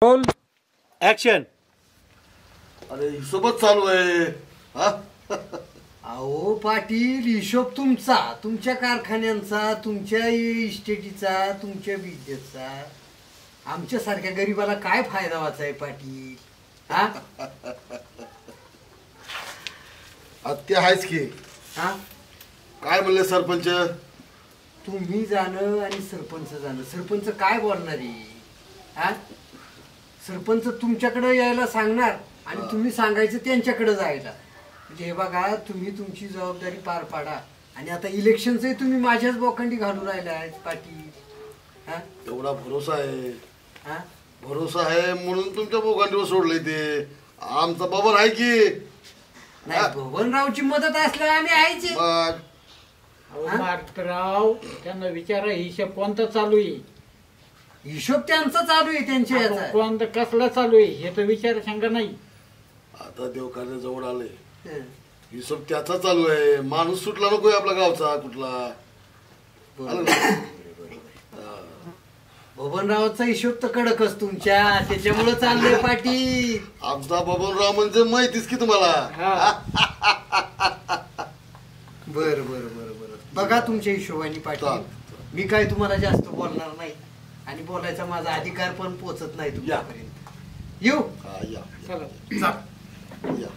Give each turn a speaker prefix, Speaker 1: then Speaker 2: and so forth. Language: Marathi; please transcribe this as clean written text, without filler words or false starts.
Speaker 1: Roll action.
Speaker 2: अरे हिशोबच चालू आहे. हा
Speaker 3: अहो पाटील, हिशोब तुमचा, तुमच्या कारखान्यांचा, तुमच्या इस्टेटीचा, तुमच्या बिझनेसचा. आमच्या सारख्या गरीबाला काय फायदा वाचाय पाटील? हा
Speaker 2: ते आहेच की.
Speaker 3: हा
Speaker 2: काय म्हणले सरपंच?
Speaker 3: तुम्ही जाणं आणि सरपंच जाणं. सरपंच काय बोलणार आहे? हा सरपंच तुमच्याकडे यायला सांगणार आणि तुम्ही सांगायचं त्यांच्याकडे जायला. म्हणजे हे बघा, तुम्ही तुमची जबाबदारी पार पाडा. आणि आता इलेक्शनचंही तुम्ही माझ्याच बोखंडी घालून राहिला आहे पाटील. हा
Speaker 2: एवढा भरोसा आहे.
Speaker 3: हा
Speaker 2: भरोसा आहे म्हणून तुमच्या बोगांडीवर सोडलंय ते. आमचा बबर आहे की.
Speaker 3: नाही, भवनरावची मदत असल्यावर आम्ही आहेच.
Speaker 2: मग
Speaker 4: मात्रराव त्यांना विचारा हिशोब कोणता चालू आहे.
Speaker 3: हिशोब त्यांचा चालू आहे, त्यांच्या याचा.
Speaker 4: कोणता कसला चालू आहे हे तर विचार शंका नाही.
Speaker 2: आता देवकार्य जवळ आले.
Speaker 3: हं.
Speaker 2: हिशोब त्याचा चालू आहे. माणूस सुटला नकोय आपला गावचा कुठला. आलं ना?
Speaker 3: भवनरावचा हिशोब तर कडकच तुमच्या, त्याच्यामुळे चाललंय पाटील.
Speaker 2: आमचा बबनराव म्हणजे माहितीच की तुम्हाला.
Speaker 3: बर बर बर बर बघा तुमच्या हिशोबाने पाटील. मी काय तुम्हाला जास्त बोलणार नाही आणि बोलायचा माझा अधिकार पण पोचत नाही तुमच्यापर्यंत. येऊ
Speaker 2: हा, या
Speaker 4: चला
Speaker 3: चल.
Speaker 2: या.